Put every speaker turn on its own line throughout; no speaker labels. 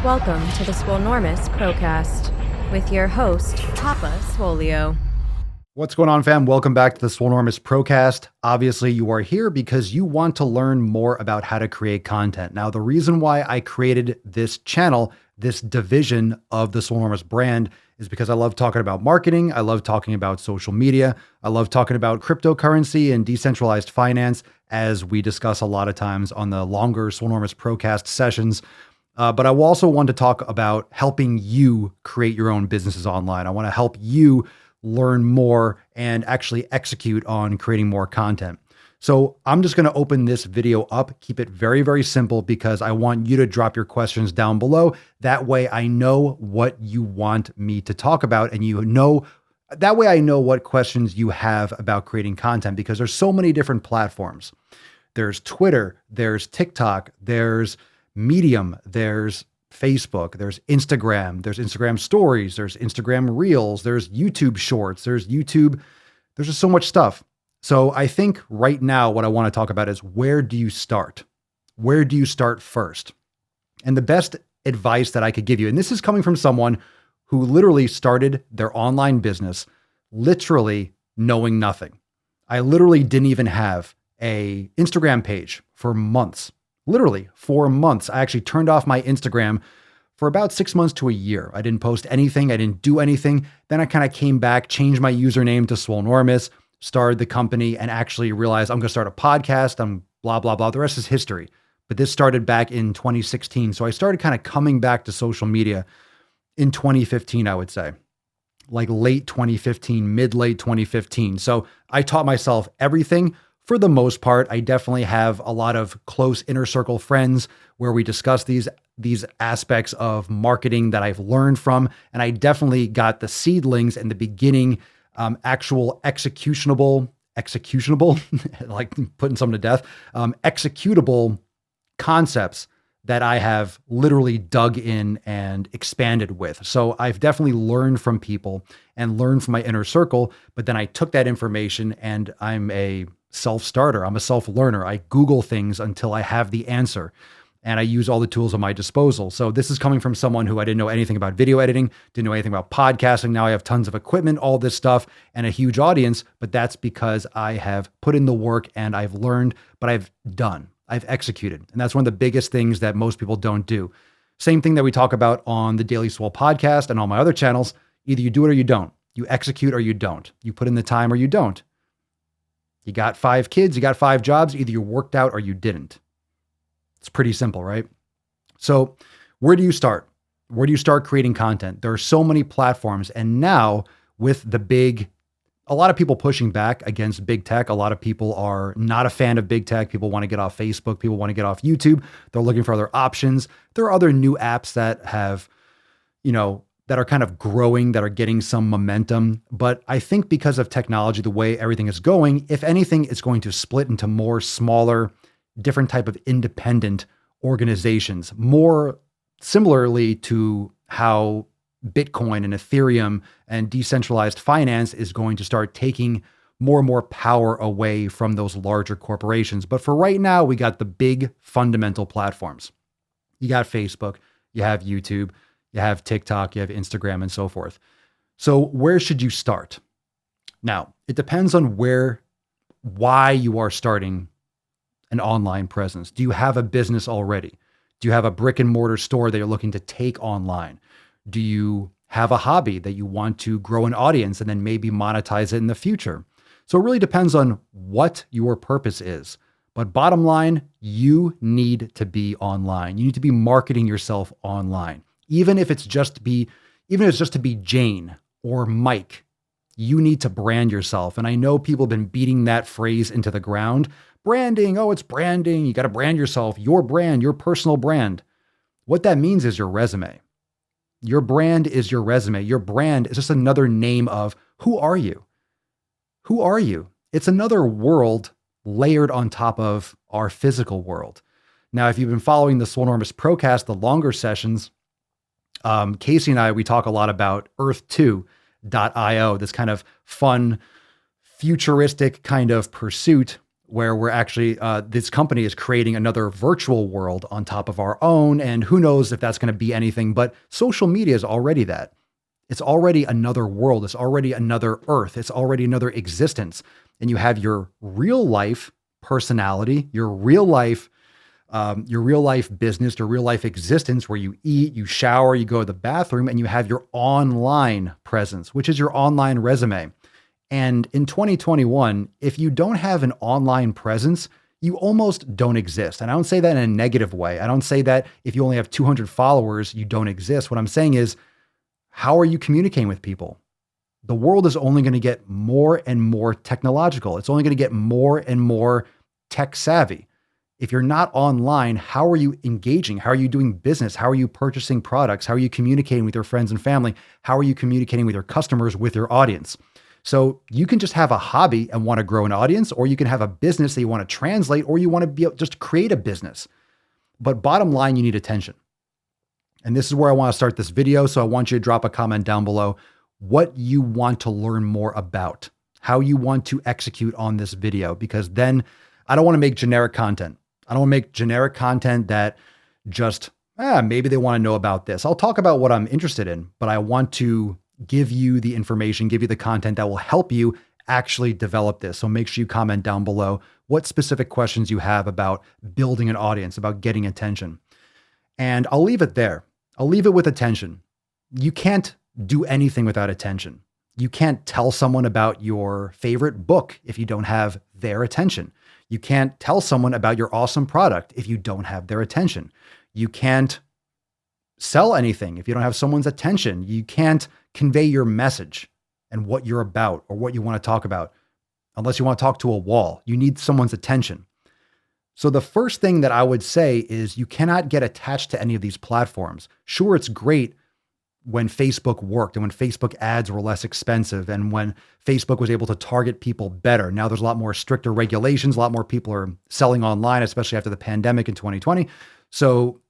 Welcome to the Swolenormous Procast with your host, Papa Swolio.
What's going on, fam? Welcome back to the Swolenormous Procast. Obviously, you are here because you want to learn more about how to create content. Now, the reason why I created this channel, this division of the Swolenormous brand, is because I love talking about marketing. I love talking about social media. I love talking about cryptocurrency and decentralized finance, as we discuss a lot of times on the longer Swolenormous Procast sessions. But I also want to talk about helping you create your own businesses online. I want to help you learn more and actually execute on creating more content. So I'm just going to open this video up, keep it very, very simple because I want you to drop your questions down below. That way I know what you want me to talk about, and that way I know what questions you have about creating content, because there's so many different platforms. There's Twitter, there's TikTok, there's Medium, there's Facebook, there's Instagram stories, there's Instagram reels, there's YouTube shorts, there's just so much stuff. So I think right now what I want to talk about is, where do you start? Where do you start first? And the best advice that I could give you, and this is coming from someone who literally started their online business literally knowing nothing. I literally didn't even have a Instagram page for months. Literally for months. I actually turned off my Instagram for about 6 months to a year. I didn't post anything. I didn't do anything. Then I kind of came back, changed my username to Swolenormous, started the company, and actually realized I'm going to start a podcast. I'm blah, blah, blah. The rest is history. But this started back in 2016. So I started kind of coming back to social media in 2015, I would say, like late 2015, mid-late 2015. So I taught myself everything. For the most part, I definitely have a lot of close inner circle friends where we discuss these aspects of marketing that I've learned from. And I definitely got the seedlings and the beginning, actual executionable, like putting someone to death, executable concepts that I have literally dug in and expanded with. So I've definitely learned from people and learned from my inner circle, but then I took that information, and I'm a self-starter. I'm a self-learner. I Google things until I have the answer, and I use all the tools at my disposal. So this is coming from someone who I didn't know anything about video editing, didn't know anything about podcasting. Now I have tons of equipment, all this stuff, and a huge audience, but that's because I have put in the work and I've learned, but I've executed. And that's one of the biggest things that most people don't do. Same thing that we talk about on the Daily Swole podcast and all my other channels. Either you do it or you don't. You execute or you don't. You put in the time or you don't. You got 5 kids, you got 5 jobs, either you worked out or you didn't. It's pretty simple, right? So where do you start? Where do you start creating content? There are so many platforms. And now with a lot of people pushing back against big tech. A lot of people are not a fan of big tech. People want to get off Facebook. People want to get off YouTube. They're looking for other options. There are other new apps that have, that are kind of growing, that are getting some momentum. But I think because of technology, the way everything is going, if anything, it's going to split into more smaller, different type of independent organizations, more similarly to how Bitcoin and Ethereum and decentralized finance is going to start taking more and more power away from those larger corporations. But for right now, we got the big fundamental platforms. You got Facebook, you have YouTube, you have TikTok, you have Instagram, and so forth. So where should you start? Now, it depends on why you are starting an online presence. Do you have a business already? Do you have a brick and mortar store that you're looking to take online? Do you have a hobby that you want to grow an audience and then maybe monetize it in the future? So it really depends on what your purpose is. But bottom line, you need to be online. You need to be marketing yourself online. Even if it's just to be Jane or Mike, you need to brand yourself. And I know people have been beating that phrase into the ground. Branding, it's branding. You got to brand yourself, your brand, your personal brand. What that means is your resume. Your brand is your resume. Your brand is just another name of, who are you? Who are you? It's another world layered on top of our physical world. Now, if you've been following the Swolenormous Procast, the longer sessions, Casey and I, we talk a lot about Earth2.io, this kind of fun, futuristic kind of pursuit where we're actually, this company is creating another virtual world on top of our own. And who knows if that's going to be anything, but social media is already that. It's already another world. It's already another earth. It's already another existence. And you have your real life personality, your real life business, your real life existence where you eat, you shower, you go to the bathroom, and you have your online presence, which is your online resume. And in 2021, if you don't have an online presence, you almost don't exist. And I don't say that in a negative way. I don't say that if you only have 200 followers, you don't exist. What I'm saying is, how are you communicating with people? The world is only going to get more and more technological. It's only going to get more and more tech savvy. If you're not online, how are you engaging? How are you doing business? How are you purchasing products? How are you communicating with your friends and family? How are you communicating with your customers, with your audience? So you can just have a hobby and want to grow an audience, or you can have a business that you want to translate, or you want to be able just create a business. But bottom line, you need attention. And this is where I want to start this video. So I want you to drop a comment down below what you want to learn more about, how you want to execute on this video, because then I don't want to make generic content. I don't want to make generic content that just, maybe they want to know about this. I'll talk about what I'm interested in, but I want to give you the information, give you the content that will help you actually develop this. So make sure you comment down below what specific questions you have about building an audience, about getting attention. And I'll leave it there. I'll leave it with attention. You can't do anything without attention. You can't tell someone about your favorite book if you don't have their attention. You can't tell someone about your awesome product if you don't have their attention. You can't sell anything if you don't have someone's attention. You can't convey your message and what you're about or what you want to talk about unless you want to talk to a wall. You need someone's attention. So the first thing that I would say is you cannot get attached to any of these platforms. Sure, it's great when Facebook worked and when Facebook ads were less expensive and when Facebook was able to target people better. Now there's a lot more stricter regulations. A lot more people are selling online, especially after the pandemic in 2020. So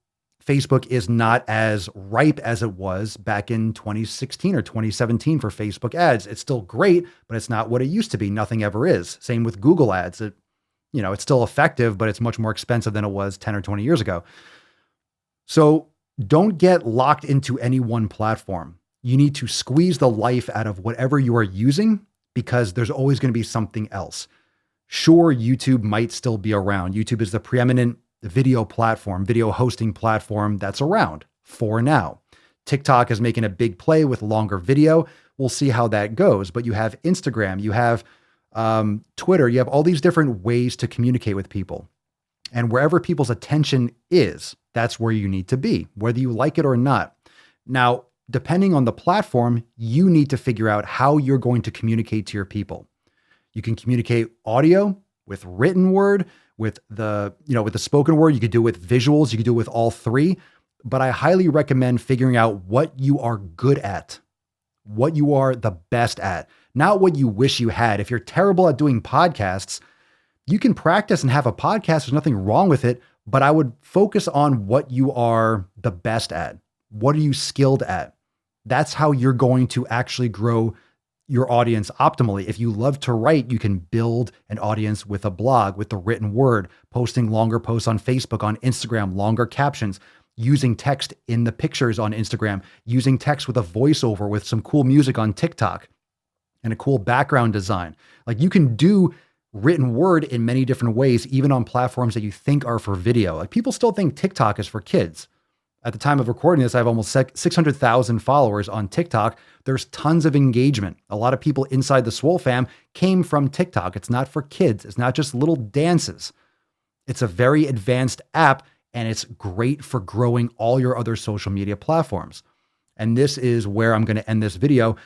Facebook is not as ripe as it was back in 2016 or 2017 for Facebook ads. It's still great, but it's not what it used to be. Nothing ever is. Same with Google ads. It's still effective, but it's much more expensive than it was 10 or 20 years ago. So don't get locked into any one platform. You need to squeeze the life out of whatever you are using because there's always going to be something else. Sure, YouTube might still be around. YouTube is the preeminent video platform, video hosting platform that's around for now. TikTok is making a big play with longer video. We'll see how that goes. But you have Instagram, you have Twitter, you have all these different ways to communicate with people. And wherever people's attention is, that's where you need to be, whether you like it or not. Now, depending on the platform, you need to figure out how you're going to communicate to your people. You can communicate audio with written word, with the spoken word. You could do it with visuals. You could do it with all three. But I highly recommend figuring out what you are good at, what you are the best at, not what you wish you had. If you're terrible at doing podcasts, you can practice and have a podcast. There's nothing wrong with it, but I would focus on what you are the best at. What are you skilled at? That's how you're going to actually grow your audience optimally. If you love to write, you can build an audience with a blog, with the written word, posting longer posts on Facebook, on Instagram, longer captions, using text in the pictures on Instagram, using text with a voiceover with some cool music on TikTok and a cool background design. Like you can do written word in many different ways, even on platforms that you think are for video. Like people still think TikTok is for kids. At the time of recording this, I have almost 600,000 followers on TikTok. There's tons of engagement. A lot of people inside the Swole fam came from TikTok. It's not for kids. It's not just little dances. It's a very advanced app, and it's great for growing all your other social media platforms. And this is where I'm going to end this video.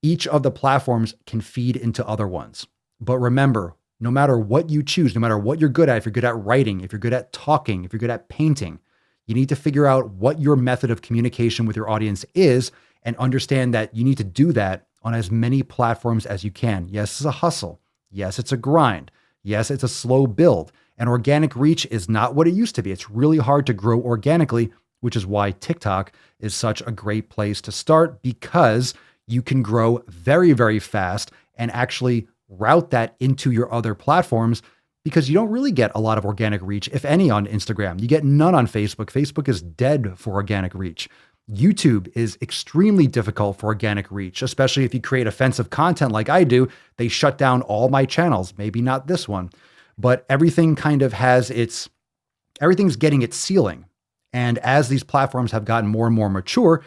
Each of the platforms can feed into other ones. But remember, no matter what you choose, no matter what you're good at, if you're good at writing, if you're good at talking, if you're good at painting, you need to figure out what your method of communication with your audience is and understand that you need to do that on as many platforms as you can. Yes, it's a hustle. Yes, it's a grind. Yes, it's a slow build. And organic reach is not what it used to be. It's really hard to grow organically, which is why TikTok is such a great place to start, because you can grow very, very fast and actually route that into your other platforms because you don't really get a lot of organic reach, if any, on Instagram. You get none on Facebook. Facebook is dead for organic reach. YouTube is extremely difficult for organic reach, especially if you create offensive content like I do. They shut down all my channels, maybe not this one, but everything kind of everything's getting its ceiling. And as these platforms have gotten more and more mature,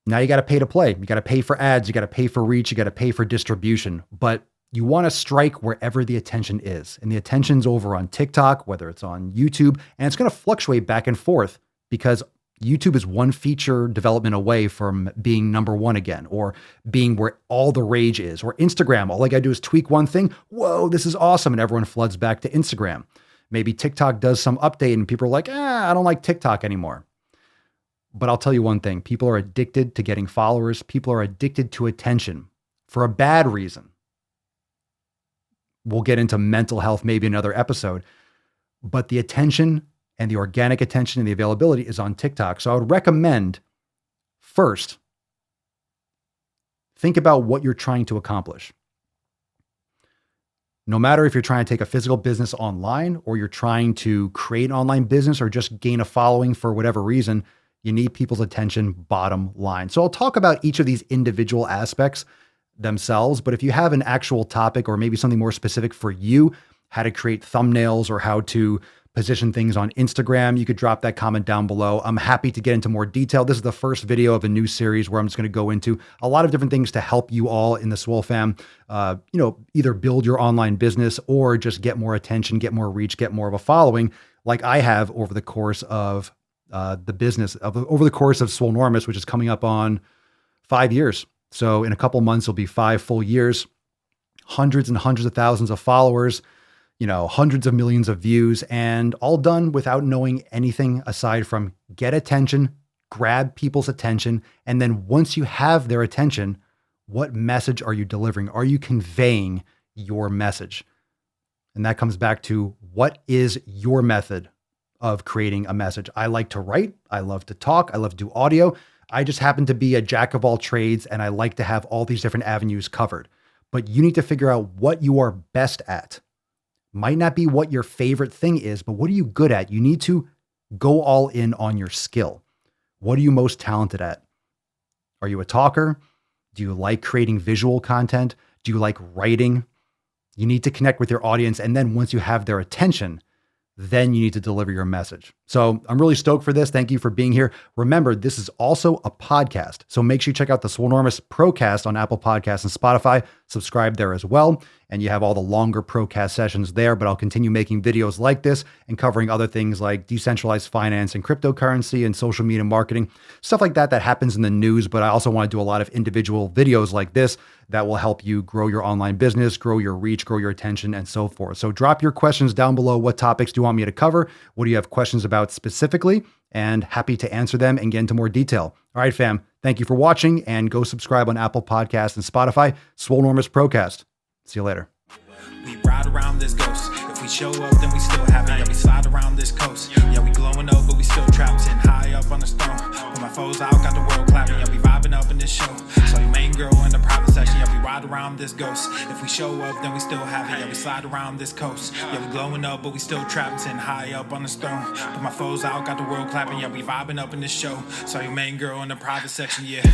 now you got to pay to play. You got to pay for ads. You got to pay for reach. You got to pay for distribution. But you want to strike wherever the attention is. And the attention's over on TikTok, whether it's on YouTube, and it's going to fluctuate back and forth because YouTube is one feature development away from being number one again, or being where all the rage is. Or Instagram, all I got to do is tweak one thing. Whoa, this is awesome. And everyone floods back to Instagram. Maybe TikTok does some update and people are like, I don't like TikTok anymore. But I'll tell you one thing, people are addicted to getting followers. People are addicted to attention for a bad reason. We'll get into mental health, maybe another episode, but the attention and the organic attention and the availability is on TikTok. So I would recommend first, think about what you're trying to accomplish. No matter if you're trying to take a physical business online or you're trying to create an online business or just gain a following for whatever reason, you need people's attention, bottom line. So I'll talk about each of these individual aspects themselves, but if you have an actual topic or maybe something more specific for you, how to create thumbnails or how to position things on Instagram, you could drop that comment down below. I'm happy to get into more detail. This is the first video of a new series where I'm just going to go into a lot of different things to help you all in the Swole fam, either build your online business or just get more attention, get more reach, get more of a following like I have over the course of over the course of Swolenormous, which is coming up on 5 years. So in a couple months, it'll be 5 full years, hundreds and hundreds of thousands of followers, hundreds of millions of views, and all done without knowing anything aside from get attention, grab people's attention. And then once you have their attention, what message are you delivering? Are you conveying your message? And that comes back to what is your method of creating a message? I like to write. I love to talk. I love to do audio. I just happen to be a jack of all trades and I like to have all these different avenues covered. But you need to figure out what you are best at. Might not be what your favorite thing is, but what are you good at? You need to go all in on your skill. What are you most talented at? Are you a talker? Do you like creating visual content? Do you like writing? You need to connect with your audience. And then once you have their attention, then you need to deliver your message. So I'm really stoked for this. Thank you for being here. Remember, this is also a podcast. So make sure you check out the Swolenormous Procast on Apple Podcasts and Spotify. Subscribe there as well. And you have all the longer Procast sessions there, but I'll continue making videos like this and covering other things like decentralized finance and cryptocurrency and social media marketing, stuff like that happens in the news. But I also want to do a lot of individual videos like this that will help you grow your online business, grow your reach, grow your attention, and so forth. So drop your questions down below. What topics do you want me to cover? What do you have questions about specifically? And happy to answer them and get into more detail. All right, fam. Thank you for watching, and go subscribe on Apple Podcasts and Spotify. Swolenormous Procast. See you later.
We ride around this ghost. If we show up, then we still have it. Yeah, we slide around this coast. Yeah, we glowing up, but we still trapped, sitting high up on the throne. When my foes out, got the world clapping. Yeah, we vibing up in this show. So your main girl in the private section. Yeah, we ride around this ghost. If we show up, then we still have it. Yeah, we slide around this coast. Yeah, we glowing up, but we still trapped, sitting high up on the throne. But my foes out, got the world clapping. Yeah, we vibing up in this show. So your main girl in the private section. Yeah.